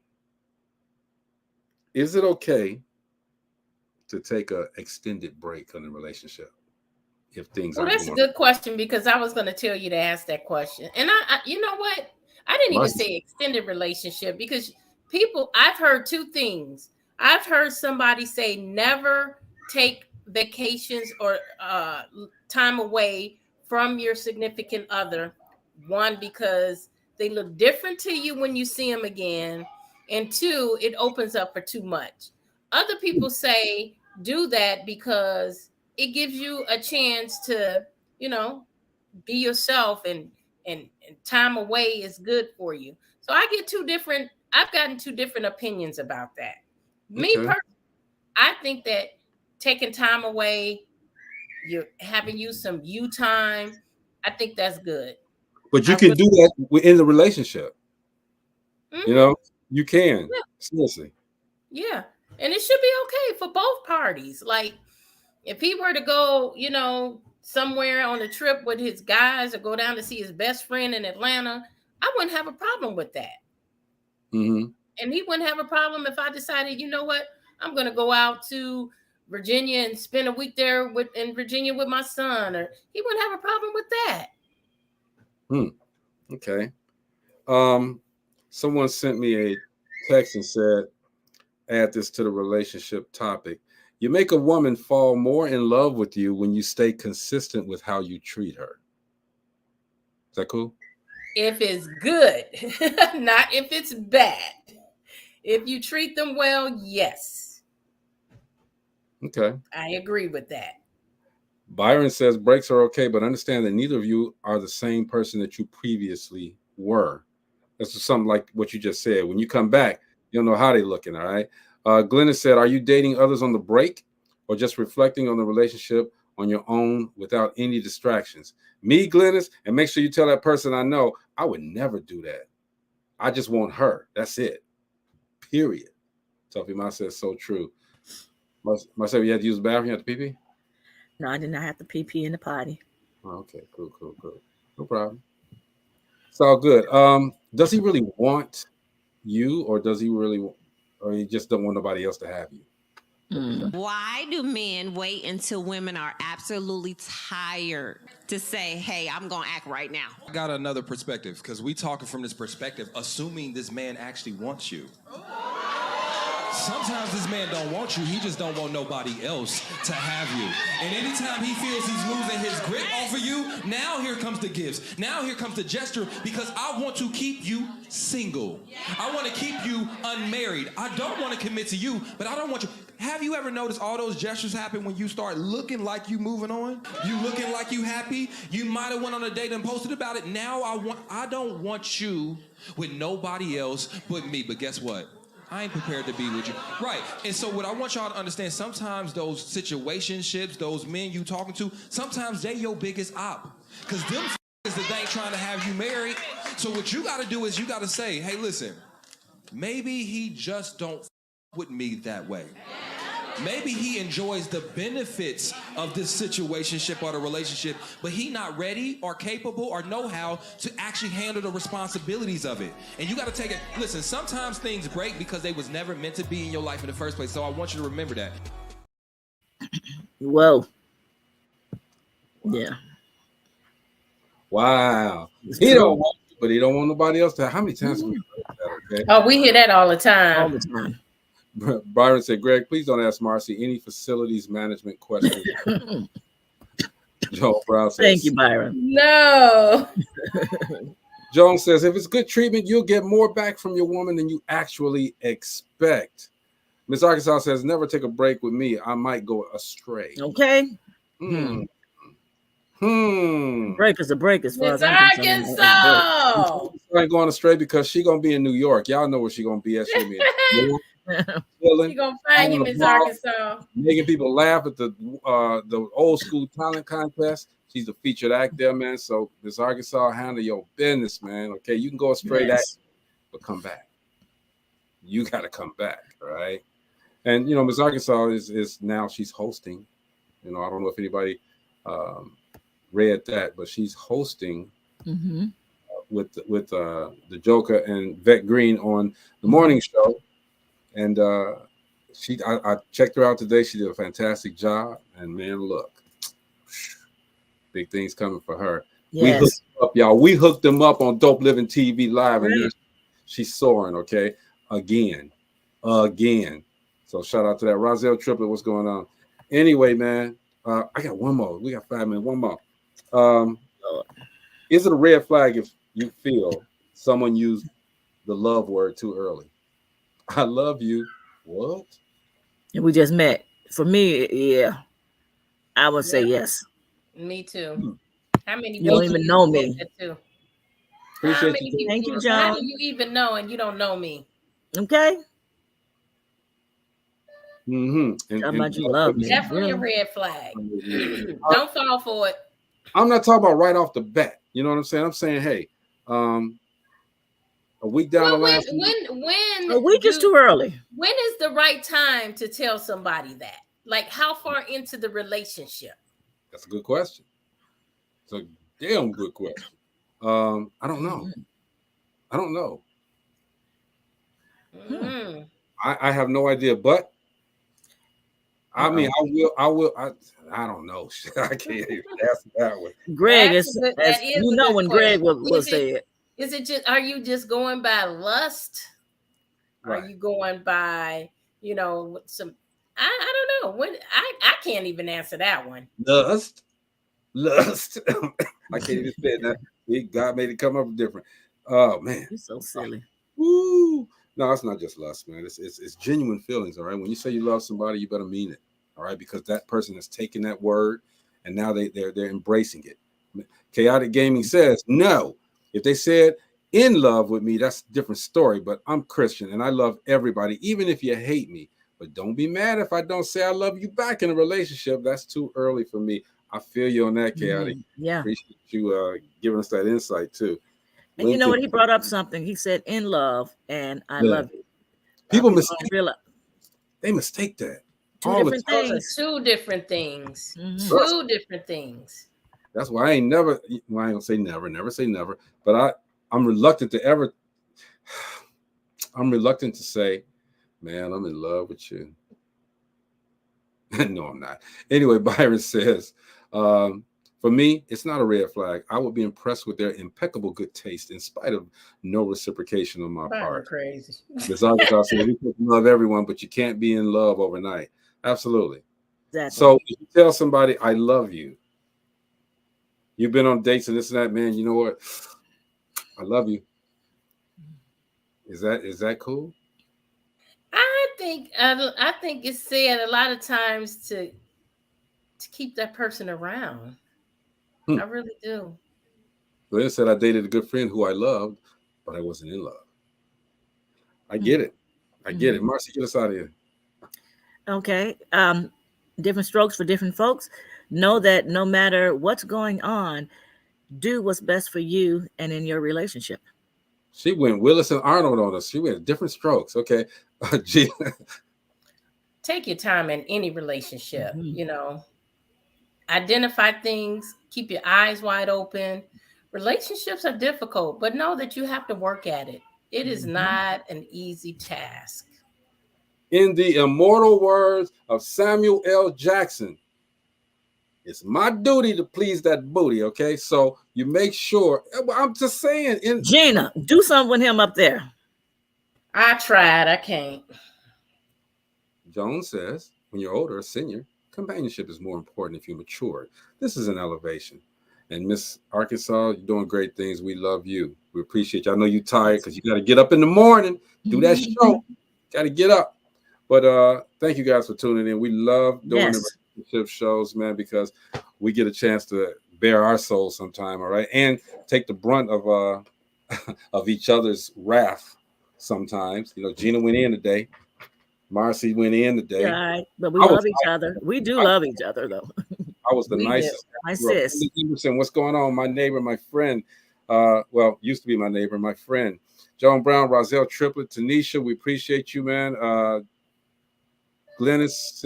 Is it okay to take an extended break on the relationship if things Well, that's a good question, because I was going to tell you to ask that question. And I you know what? I didn't even say extended relationship, because I've heard two things. I've heard somebody say never take vacations or time away from your significant other. One, because they look different to you when you see them again. And two, it opens up for too much. Other people say do that because it gives you a chance to, be yourself, and time away is good for you. So I've gotten two different opinions about that. Me personally, I think that taking time away, you're having some you time, I think that's good. But you can do that in the relationship. Mm-hmm. You can. Yeah. Seriously. Yeah. And it should be okay for both parties. Like, if he were to go, somewhere on a trip with his guys, or go down to see his best friend in Atlanta, I wouldn't have a problem with that. Mm-hmm. And he wouldn't have a problem if I decided, you know what, I'm going to go out to Virginia and spend a week there in Virginia with my son, or he wouldn't have a problem with that. Okay. Someone sent me a text and said, add this to the relationship topic. You make a woman fall more in love with you when you stay consistent with how you treat her. Is that cool? If it's good, not if it's bad. If you treat them well, yes. Okay. I agree with that. Byron says breaks are okay, but understand that neither of you are the same person that you previously were. That's just something like what you just said. When you come back, you'll know how they're looking, all right? Glennis said, are you dating others on the break or just reflecting on the relationship on your own without any distractions? Me, Glennis, and make sure you tell that person I know, I would never do that. I just want her. That's it. Period. Tuffy Ma says so true. Myself, you had to use the bathroom? You had to pee-pee? No, I did not have to pee in the potty. Oh, okay, cool. No problem. It's all good. Does he really want you, or or he just don't want nobody else to have you? Why do men wait until women are absolutely tired to say, hey, I'm going to act right now? I got another perspective, because we talking from this perspective, assuming this man actually wants you. Sometimes this man don't want you, he just don't want nobody else to have you. And anytime he feels he's losing his grip off of you, now here comes the gifts. Now here comes the gesture, because I want to keep you single. I want to keep you unmarried. I don't want to commit to you, but I don't want you. Have you ever noticed all those gestures happen when you start looking like you moving on? You looking like you happy? You might have went on a date and posted about it. Now I don't want you with nobody else but me. But guess what? I ain't prepared to be with you. Right. And so what I want y'all to understand, sometimes those situationships, those men you talking to, sometimes they your biggest op. Because them is that they ain't trying to have you married. So what you got to do is you got to say, hey, listen, maybe he just don't with me that way. Maybe he enjoys the benefits of this situationship or the relationship, but he not ready or capable or know how to actually handle the responsibilities of it. And you got to take it. Listen, sometimes things break because they was never meant to be in your life in the first place. So I want you to remember that. Whoa. Yeah. Wow. He don't want you, but he don't want nobody else to. How many times have we heard that? Okay. Oh, we hear that all the time. All the time. Byron said, Greg, please don't ask Marcy any facilities management questions. Joe Brown says, thank you, Byron. No. Jones says, if it's good treatment, you'll get more back from your woman than you actually expect. Miss Arkansas says, never take a break with me. I might go astray. Okay. Break is a break as far Miss as I'm concerned. Arkansas. I ain't going astray because she gonna be in New York. Y'all know where she gonna be at. She gonna be in New York, She gonna find you, Miss Arkansas. making people laugh at the old school talent contest. She's a featured act there, man. So Miss Arkansas, handle your business, man. Okay, you can go astray that, but come back. You got to come back, all right? And you know, Miss Arkansas is now she's hosting. You know, I don't know if anybody read that, but she's hosting with the Joker and Vet Green on the morning show, and I checked her out today. She did a fantastic job, and man, look, big things coming for her. Yes. We hooked them up, y'all. We hooked them up on Dope Living TV Live, and she's soaring. Okay, again. So shout out to that Roselle Triplet. What's going on? Anyway, man, I got one more. We got 5 minutes. One more. Is it a red flag if you feel someone used the love word too early? I love you. What? And we just met. For me, yeah, I would say yes. Me too. How many You don't even know me. Appreciate you. Thank you, How John. do you even know and you don't know me? Okay. And about you love me. Definitely a red flag. Don't fall for it. I'm not talking about right off the bat. You know what I'm saying? I'm saying, hey, a week down the line. When a week is too early. When is the right time to tell somebody that? Like, how far into the relationship? That's a good question. It's a damn good question. I don't know. I don't know. I have no idea, but I mean, I will. I don't know. I can't even ask that one. Greg you know when Greg will say it. Is it just? Are you just going by lust? Right. Are you going by some? I don't know. When I can't even answer that one. Lust. I can't even say that. God made it come up different. Oh man, you're so silly. Woo. No, it's not just lust, man. It's genuine feelings. All right. When you say you love somebody, you better mean it. All right, because that person has taken that word and now they're embracing it. Chaotic Gaming says no. If they said in love with me, that's a different story. But I'm Christian and I love everybody, even if you hate me. But don't be mad if I don't say I love you back in a relationship. That's too early for me. I feel you on that, Chaotic. Yeah. Appreciate you giving us that insight too. And you know what? He brought up something. He said in love and I love you. People they mistake that. Two different things. Two different things. Two different things. That's why I ain't never. Well, I don't say never say never. But I'm reluctant to ever. I'm reluctant to say, man, I'm in love with you. No, I'm not. Anyway, Byron says, for me, it's not a red flag. I would be impressed with their impeccable good taste in spite of no reciprocation on my part. Crazy. As long as I say you love everyone, but you can't be in love overnight. Absolutely. Exactly. So if you tell somebody I love you, you've been on dates and this and that, man, you know what? I love you. Is that cool? I think it's said a lot of times to keep that person around. I really do. Glenn said I dated a good friend who I loved, but I wasn't in love. I get it. I get it. Marcy, get us out of here. Okay. Different strokes for different folks. Know that no matter what's going on, do what's best for you and in your relationship. She went Willis and Arnold on us. She went different strokes. Okay. Take your time in any relationship, Identify things, keep your eyes wide open. Relationships are difficult, but know that you have to work at it. It is not an easy task. In the immortal words of Samuel L. Jackson, it's my duty to please that booty, okay? So you make sure. I'm just saying. Gina, do something with him up there. I tried. I can't. Jones says, when you're older, a senior, companionship is more important if you mature. This is an elevation. And Miss Arkansas, you're doing great things. We love you. We appreciate you. I know you're tired because you got to get up in the morning, do that show. Got to get up. But thank you guys for tuning in. We love doing the relationship shows, man, because we get a chance to bare our souls sometime, all right, and take the brunt of of each other's wrath sometimes. You know, Gina went in today, Marcy went in today. Right, but we love each other. We do love each other, though. I was the We do. nicest. My sis. Cindy Emerson, what's going on? My neighbor, my friend. Well, used to be my neighbor, my friend. John Brown, Roselle Triplet, Tanisha, we appreciate you, man. Glennis,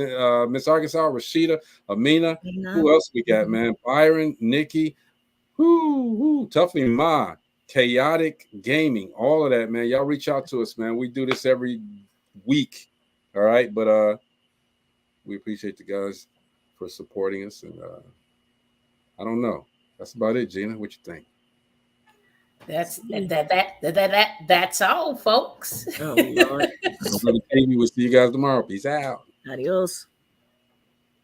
Miss Arkansas, Rashida, Amina. Who else we got, man? Byron, Nikki, Toughly Ma, Chaotic Gaming, all of that, man. Y'all reach out to us, man. We do this every week, all right? But we appreciate the guys for supporting us, and I don't know. That's about it, Gina. What you think? That's all, folks. Oh, Lord. We'll see you guys tomorrow. Peace out. Adios.